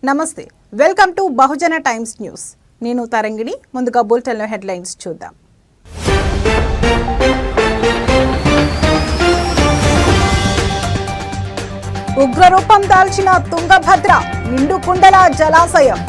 నమస్తే, welcome to Bahujan times news. నేను తరంగిణి. ముందుగా బులెటిన్లో హెడ్లైన్స్ చూద్దాం. ఉగ్రరూపం దాల్చిన తుంగభద్ర నిండుకుండల జలాశయం.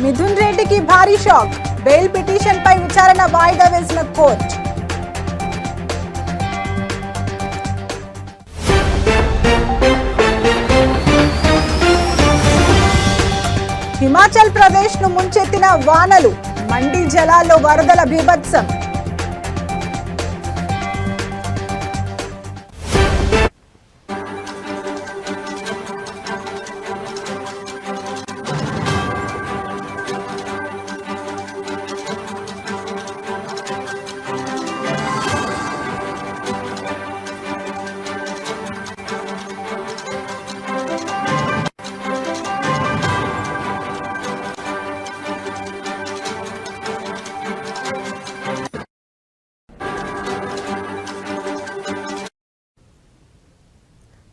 మిథున్ రెడ్డికి భారీ షాక్. బెయిల్ పిటిషన్ పై విచారణ వాయిదా వేసిన కోర్టు. హిమాచల్ ప్రదేశ్ ను ముంచెత్తిన వానలు. మండి జలాల్లో వరదల బీభత్సం.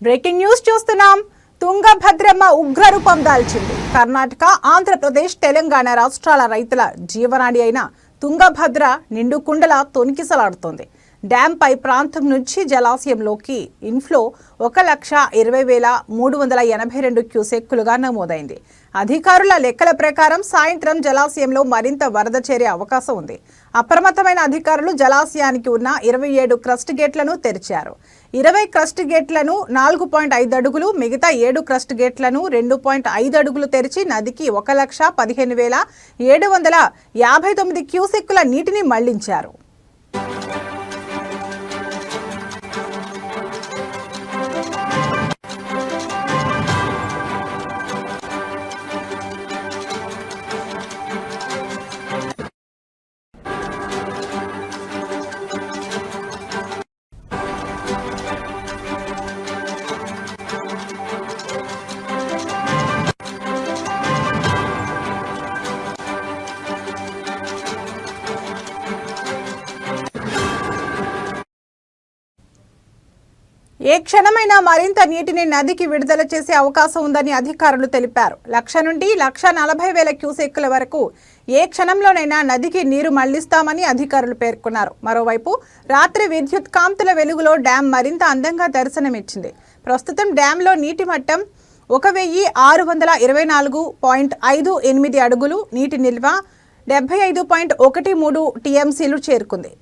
బ్రేకింగ్ న్యూస్ చూస్తున్నాం. తుంగభద్రమ్మ ఉగ్రరూపం దాల్చింది. కర్ణాటక, ఆంధ్రప్రదేశ్, తెలంగాణ రాష్ట్రాల రైతుల జీవనాడి అయిన తుంగభద్ర నిండుకుండల తొణికిసలాడుతోంది. డ్యాం పై ప్రాంతం నుంచి జలాశయంలోకి ఇన్ఫ్లో 1,20,382 క్యూసెక్కులుగా నమోదైంది. అధికారుల లెక్కల ప్రకారం సాయంత్రం జలాశయంలో మరింత వరద చేరే అవకాశం ఉంది. అప్రమత్తమైన అధికారులు జలాశయానికి ఉన్న 27 క్రస్ట్ గేట్లను తెరిచారు. 20 క్రస్ట్ గేట్లను 4.5 అడుగులు, మిగతా 7 క్రస్ట్ గేట్లను 2.5 అడుగులు తెరిచి నదికి 1,15,759 క్యూసెక్కుల నీటిని మళ్లించారు. ఏ క్షణమైనా మరింత నీటిని నదికి విడుదల చేసే అవకాశం ఉందని అధికారులు తెలిపారు. 1,00,000 నుండి 1,40,000 క్యూసెక్కుల వరకు ఏ క్షణంలోనైనా నదికి నీరు మళ్లిస్తామని అధికారులు పేర్కొన్నారు. మరోవైపు రాత్రి విద్యుత్ కాంతుల వెలుగులో డ్యాం మరింత అందంగా దర్శనమిచ్చింది. ప్రస్తుతం డ్యాంలో నీటి మట్టం 1,624.58 అడుగులు, నీటి నిల్వ 75.13 టీఎంసీలు చేరుకుంది.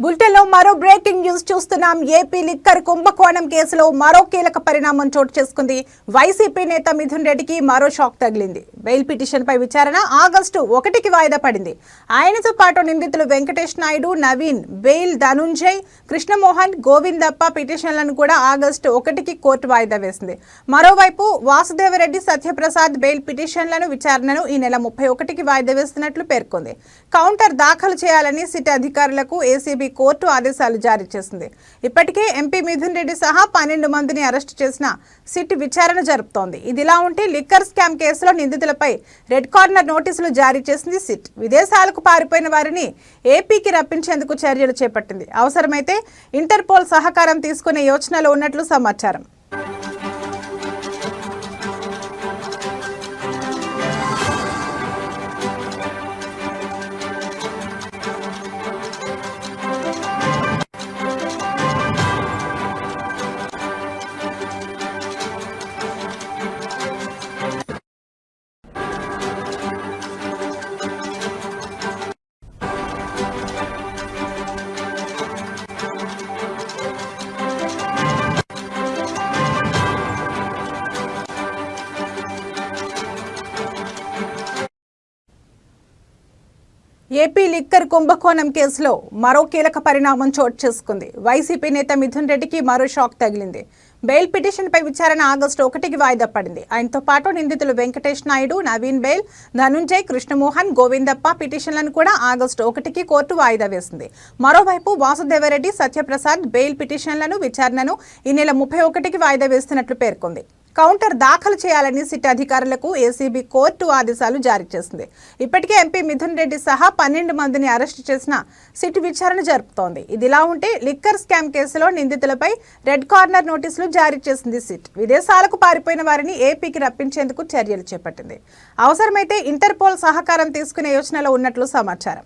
బులెటిన్లో మరో బ్రేకింగ్ న్యూస్ చూస్తున్నాం. ఏపీ లిక్కర్ కుంభకోణం కేసులో మరో కీలక పరిణామం చోటు చేసుకుంది. వైసీపీ నేత మిథున్ రెడ్డికి మరో షాక్ తగిలింది. బెయిల్ పిటిషన్ పై విచారణ ఆగస్టు 1కి వాయిదా పడింది. ఆయనతో పాటు నిందితులు వెంకటేష్ నాయుడు, నవీన్, బెయిల్ ధనుంజయ్, కృష్ణమోహన్, గోవిందప్ప పిటిషన్లను కూడా ఆగస్టు 1కి కోర్టు వాయిదా వేసింది. మరోవైపు వాసుదేవరెడ్డి, సత్యప్రసాద్ బెయిల్ పిటిషన్లను విచారణను ఈ నెల 31కి వాయిదా వేస్తున్నట్లు పేర్కొంది. కౌంటర్ దాఖలు చేయాలని సిట్ అధికారులకు ఏసీబీ కోర్టు ఆదేశాలు జారీ చేసింది. ఇప్పటికే ఎంపీ మిథున్ రెడ్డి సహా 12 మందిని అరెస్టు చేసిన సిట్ విచారణ జరుపుతోంది. ఇదిలా ఉంటే లిక్కర్ స్కామ్ కేసులో నిందితులపై రెడ్ కార్నర్ నోటీసులు జారీ చేసింది సిట్. విదేశాలకు పారిపోయిన వారిని ఏపీకి రప్పించేందుకు చర్యలు చేపట్టింది. అవసరమైతే ఇంటర్పోల్ సహకారం తీసుకునే యోచనలో ఉన్నట్లు సమాచారం. ఏపీ లిక్కర్ కుంభకోణం కేసులో మరో కీలక పరిణామం చోటు చేసుకుంది. వైసీపీ నేత మిథున్ రెడ్డికి మరో షాక్ తగిలింది. బెయిల్ పిటిషన్పై విచారణ ఆగస్టు 1కి వాయిదా పడింది. ఆయనతో పాటు నిందితులు వెంకటేష్ నాయుడు, నవీన్ బెయిల్, ధనుంజయ్, కృష్ణమోహన్, గోవిందప్ప పిటిషన్లను కూడా ఆగస్టు 1కి కోర్టు వాయిదా వేసింది. మరోవైపు వాసుదేవరెడ్డి, సత్యప్రసాద్ బెయిల్ పిటిషన్లను విచారణను ఈ నెల 31కి వాయిదా వేస్తున్నట్లు పేర్కొంది. కౌంటర్ దాఖలు చేయాలని సిట్ అధికారులకు ఏసీబీ కోర్టు ఆదేశాలు జారీ చేసింది. ఇప్పటికే ఎంపీ మిథున్ రెడ్డి సహా 12 మందిని అరెస్టు చేసిన సిట్ విచారణ జరుపుతోంది. ఇదిలా ఉంటే లిక్కర్ స్కామ్ కేసులో నిందితులపై రెడ్ కార్నర్ నోటీసులు జారీ చేసింది సిట్. విదేశాలకు పారిపోయిన వారిని ఏపీకి రప్పించేందుకు చర్యలు చేపట్టింది. అవసరమైతే ఇంటర్పోల్ సహకారం తీసుకునే యోచనలో ఉన్నట్లు సమాచారం.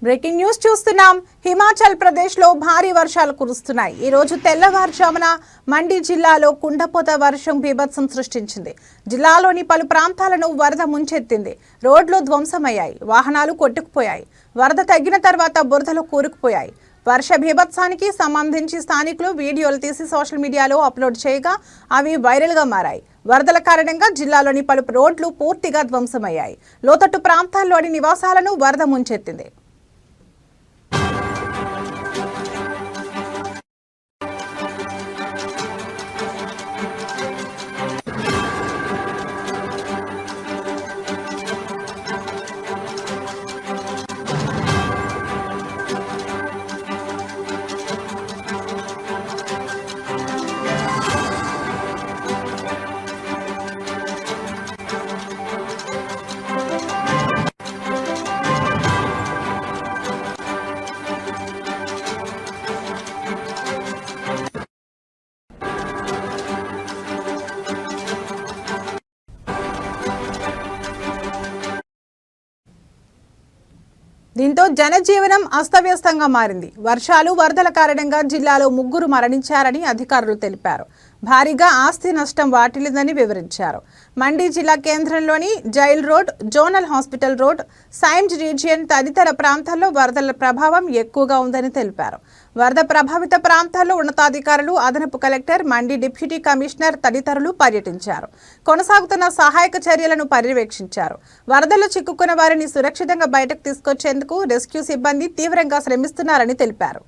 బ్రేకింగ్ న్యూస్ చూస్తున్నాం. హిమాచల్ ప్రదేశ్లో భారీ వర్షాలు కురుస్తున్నాయి. ఈ రోజు తెల్లవారుజామున మండి జిల్లాలో కుండపోత వర్షం బీభత్సం సృష్టించింది. జిల్లాలోని పలు ప్రాంతాలను వరద ముంచెత్తింది. రోడ్లు ధ్వంసమయ్యాయి, వాహనాలు కొట్టుకుపోయాయి. వరద తగ్గిన తర్వాత బురదలో కూరుకుపోయాయి. వర్ష బీభత్సానికి సంబంధించి స్థానికులు వీడియోలు తీసి సోషల్ మీడియాలో అప్లోడ్ చేయగా అవి వైరల్గా మారాయి. వరదల కారణంగా జిల్లాలోని పలు రోడ్లు పూర్తిగా ధ్వంసమయ్యాయి. లోతట్టు ప్రాంతాల్లోని నివాసాలను వరద ముంచెత్తింది. దీంతో జనజీవనం అస్తవ్యస్తంగా మారింది. వర్షాలు, వరదల కారణంగా జిల్లాలో 3 మరణించారని అధికారులు తెలిపారు. భారీగా ఆస్తి నష్టం వాటిల్లిందని వివరించారు. మండి జిల్లా కేంద్రంలోని jail road, zonal hospital road, సైమ్జ్ రీజియన్ తదితర ప్రాంతాల్లో వరదల ప్రభావం ఎక్కువగా ఉందని తెలిపారు. వరద ప్రభావిత ప్రాంతాల్లో ఉన్నతాధికారులు, అదనపు కలెక్టర్, మండి డిప్యూటీ కమిషనర్ తదితరులు పర్యటించారు. కొనసాగుతున్న సహాయక చర్యలను పర్యవేక్షించారు. వరదల్లో చిక్కుకున్న వారిని సురక్షితంగా బయటకు తీసుకొచ్చేందుకు రెస్క్యూ సిబ్బంది తీవ్రంగా శ్రమిస్తున్నారని తెలిపారు.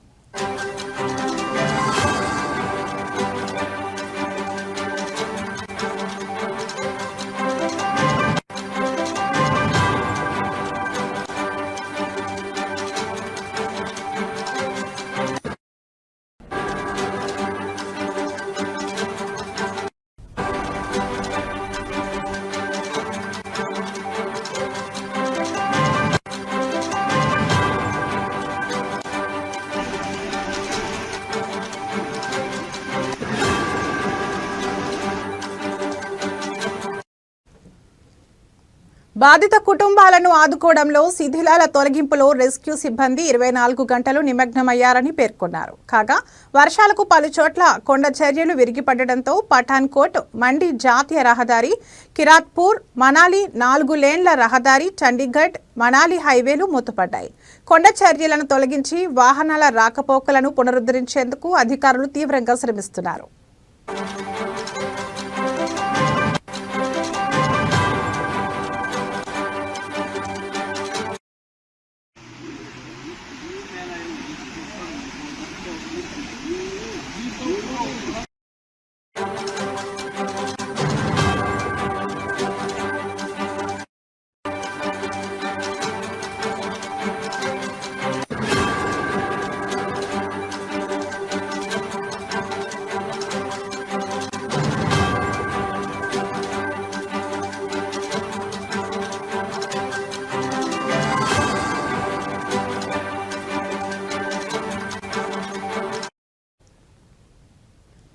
బాధిత కుటుంబాలను ఆదుకోవడంలో, శిథిలాల తొలగింపులో రెస్క్యూ సిబ్బంది 24 గంటలు నిమగ్నమయ్యారని పేర్కొన్నారు. కాగా వర్షాలకు పలు చోట్ల కొండ చర్యలు విరిగిపడడంతో పఠాన్కోట్ మండి జాతీయ రహదారి, కిరాత్పూర్ మనాలి 4 లేన్ల రహదారి, చండీగఢ్ మనాలి హైవేలు మూతపడ్డాయి. కొండ చర్యలను తొలగించి వాహనాల రాకపోకలను పునరుద్ధరించేందుకు అధికారులు తీవ్రంగా శ్రమిస్తున్నారు.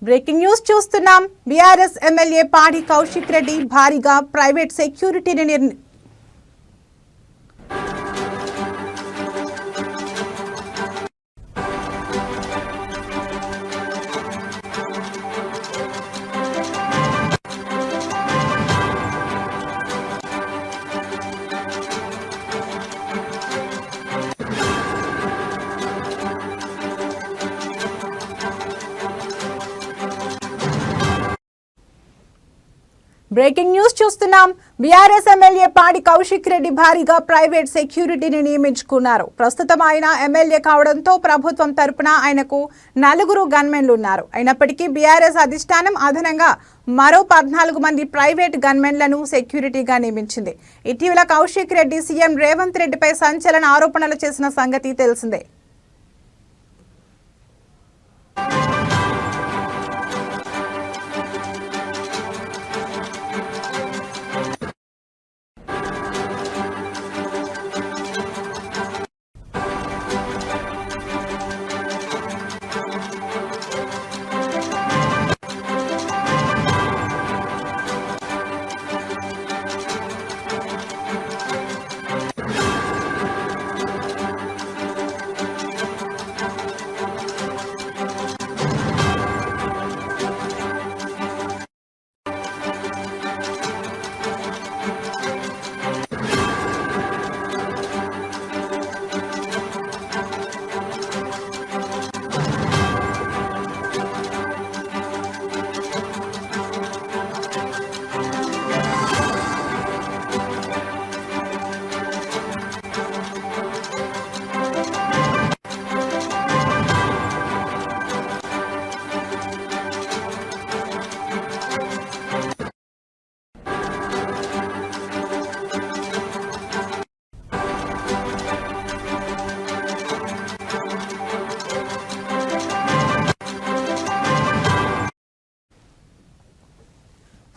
బ్రేకింగ్ న్యూస్ చూస్తున్నాం. బీఆర్ఎస్ ఎమ్మెల్యే పాడి కౌశిక్ రెడ్డి భారీగా ప్రైవేట్ సెక్యూరిటీని బ్రేకింగ్ న్యూస్ చూస్తున్నాం. బీఆర్ఎస్ ఎమ్మెల్యే పాడి కౌశిక్ రెడ్డి భారీగా ప్రైవేట్ సెక్యూరిటీని నియమించుకున్నారు. ప్రస్తుతం ఆయన ఎమ్మెల్యే కావడంతో ప్రభుత్వం తరపున ఆయనకు 4 గన్మెన్లు ఉన్నారు. అయినప్పటికీ బీఆర్ఎస్ అధిష్టానం అదనంగా మరో 14 మంది ప్రైవేట్ గన్మెన్లను సెక్యూరిటీగా నియమించింది. ఇటీవల కౌశిక్ రెడ్డి సీఎం రేవంత్ రెడ్డిపై సంచలన ఆరోపణలు చేసిన సంగతి తెలిసిందే.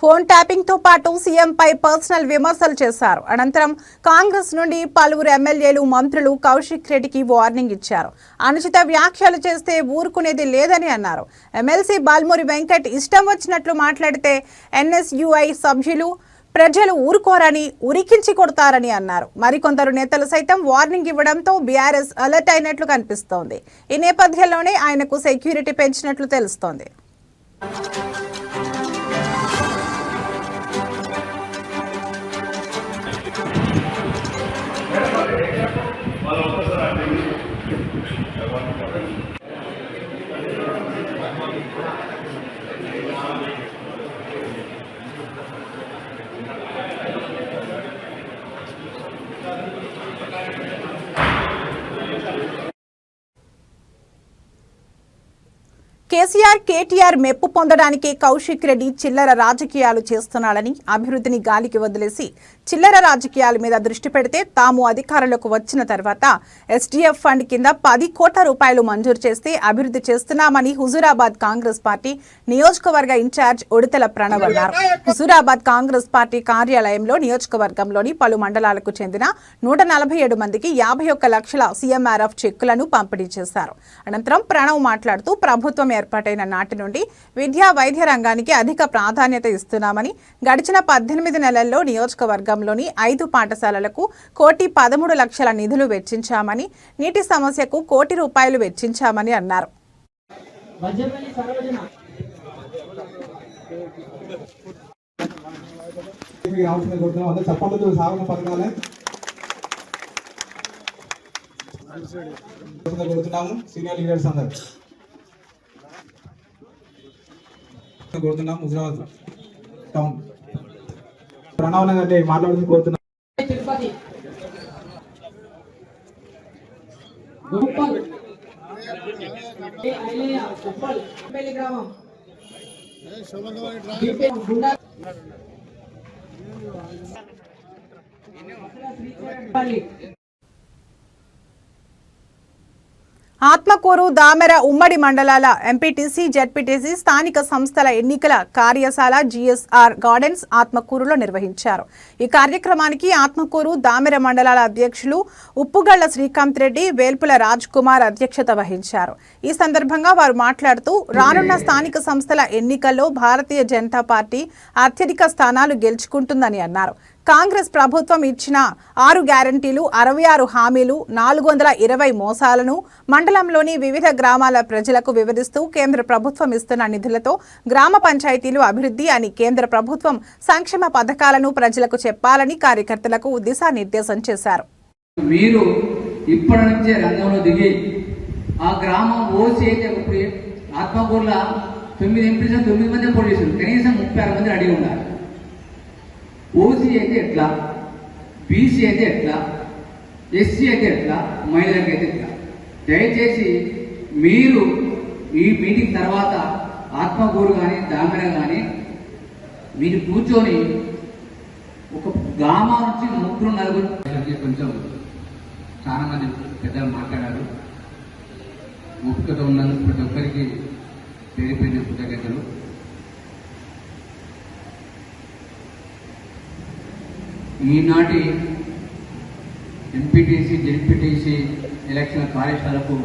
ఫోన్ ట్యాపింగ్ తో పాటు సీఎంపై పర్సనల్ విమర్శలు చేశారు. అనంతరం కాంగ్రెస్ నుండి పలువురు ఎమ్మెల్యేలు, మంత్రులు కౌశిక్ రెడ్డికి వార్నింగ్ ఇచ్చారు. అనుచిత వ్యాఖ్యలు చేస్తే ఊరుకునేది లేదని అన్నారు. ఎమ్మెల్సీ బాల్మూరి వెంకట్ ఇష్టం వచ్చినట్లు మాట్లాడితే ఎన్ఎస్యుఐ సభ్యులు, ప్రజలు ఊరుకోరని, ఉరికించి కొడతారని అన్నారు. మరికొందరు నేతలు సైతం వార్నింగ్ ఇవ్వడంతో బీఆర్ఎస్ అలర్ట్ అయినట్లు కనిపిస్తోంది. ఈ నేపథ్యంలోనే ఆయనకు సెక్యూరిటీ పెంచినట్లు తెలుస్తోంది. కేసీఆర్, కేటీఆర్ మెప్పు పొందడానికి కౌశిక్ రెడ్డి చిల్లర రాజకీయాలు చేస్తున్నాడని, అభివృద్ధిని గాలికి వదిలేసి చిల్లర రాజకీయాల మీద దృష్టి పెడితే తాము అధికారంలోకి వచ్చిన తర్వాత ఎస్డీఎఫ్ ఫండ్ కింద 10 కోట్ల రూపాయలు మంజూరు చేస్తే అభివృద్ధి చేస్తున్నామని హుజూరాబాద్ కాంగ్రెస్ పార్టీ నియోజకవర్గ ఇన్ఛార్జ్ ఉడతల ప్రణవ్ అన్నారు. హుజూరాబాద్ కాంగ్రెస్ పార్టీ కార్యాలయంలో నియోజకవర్గంలోని పలు మండలాలకు చెందిన 147 మందికి 51 లక్షల సీఎంఆర్ఎఫ్ చెక్కులను పంపిణీ చేశారు. అనంతరం ప్రణవ్ మాట్లాడుతూ ప్రభుత్వం ఏర్పాటైన నాటి నుండి విద్యా, వైద్య రంగానికి అధిక ప్రాధాన్యత ఇస్తున్నామని, గడిచిన 18 నెలల్లో నియోజకవర్గంలోని 5 పాఠశాలలకు 1,13,00,000 నిధులు వెచ్చించామని, నీటి సమస్యకు 1 కోటి రూపాయలు వెచ్చించామని అన్నారు. కోరుతున్నాం. హుజరాబాద్ టౌన్ ప్రణవ్ అంటే మాట్లాడుతూ కోరుతున్నాం. తిరుపతి, గ్రామం, ఆత్మకూరు దామెర ఉమ్మడి మండలాల ఎంపీటీసీ జెడ్పీటీసీ స్థానిక సంస్థల ఎన్నికల కార్యశాల జీఎస్ఆర్ గార్డెన్స్ ఆత్మకూరులో నిర్వహించారు. ఈ కార్యక్రమానికి ఆత్మకూరు దామెర మండలాల అధ్యక్షులు ఉప్పుగళ్ల శ్రీకాంత్ రెడ్డి, వేల్పుల రాజ్ కుమార్ అధ్యక్షత వహించారు. ఈ సందర్భంగా వారు మాట్లాడుతూ రానున్న స్థానిక సంస్థల ఎన్నికల్లో భారతీయ జనతా పార్టీ అత్యధిక స్థానాలు గెలుచుకుంటుందని అన్నారు. కాంగ్రెస్ ప్రభుత్వం ఇచ్చిన 6 గ్యారంటీలు, 66 హామీలు, 420 మోసాలను మండలంలోని వివిధ గ్రామాల ప్రజలకు వివరిస్తూ కేంద్ర ప్రభుత్వం ఇస్తున్న నిధులతో గ్రామ పంచాయతీలు అభివృద్ధి అని కేంద్ర ప్రభుత్వం సంక్షేమ పథకాలను ప్రజలకు చెప్పాలని కార్యకర్తలకు దిశానిర్దేశం చేశారు. మీరు ఇప్పటి నుంచే రంగంలో దిగి ఆ గ్రామం ఓసీ అయితే ఇప్పుడు ఆత్మకూరులో 9 ఎంపీలు 9 మంది పోటీ చేశారు, కనీసం 36 మంది అడిగి ఉన్నారు. ఓసీ అయితే ఎట్లా, బీసీ అయితే ఎట్లా, ఎస్సీ అయితే ఎట్లా, మహిళలకు అయితే ఎట్లా? దయచేసి మీరు ఈ మీటింగ్ తర్వాత ఆత్మకూరు కానీ దామెర కానీ మీరు కూర్చొని ఒక గ్రామం నుంచి 3-4 కొంచెం చాలా మంది పెద్దలు మాట్లాడారు. ఓపికతో ఉన్నందుకు ప్రతి ఒక్కరికి పేరు పేరు కృతజ్ఞతలు. ఈనాటి ఎంపీటీసీ జెడ్పీటీసీ ఎలక్షన్ కార్యశాలకు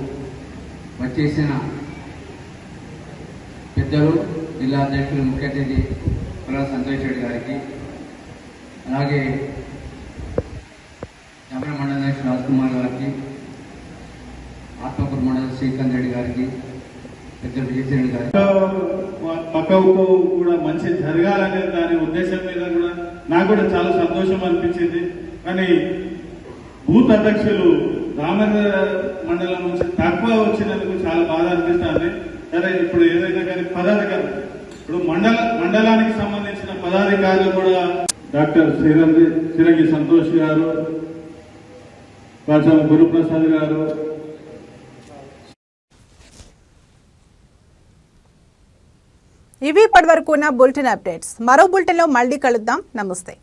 వచ్చేసిన పెద్దలు, జిల్లా అధ్యక్షులు, ముఖ్య అతిథి పుల్ల సంతోష్ రెడ్డి గారికి, అలాగే దామెర మండల అధ్యక్షులు రాజ్ కుమార్ గారికి, ఆత్మకూరు మండల శ్రీకాంత్ రెడ్డి గారికి, పెద్దలు విజయ్ గారికి, పక్కకు కూడా మంచి జరగాలనే దాని ఉద్దేశం మీద కూడా నాకు కూడా చాలా సంతోషం అనిపించింది. కానీ బూత్ అధ్యక్షులు దామెర మండలం నుంచి తక్కువ వచ్చినందుకు చాలా బాధ అనిపిస్తుంది. సరే, ఇప్పుడు ఏదైనా కానీ పదాధికారులు, ఇప్పుడు మండలానికి సంబంధించిన పదాధికారులు కూడా డాక్టర్ సిరంగి సంతోష్ గారు, కాచం గురుప్రసాద్ గారు, ఇవి ఇప్పటివరకు ఉన్న బులెటిన్ అప్డేట్స్. మరో బులెటిన్లో మళ్ళీ కలుద్దాం. నమస్తే.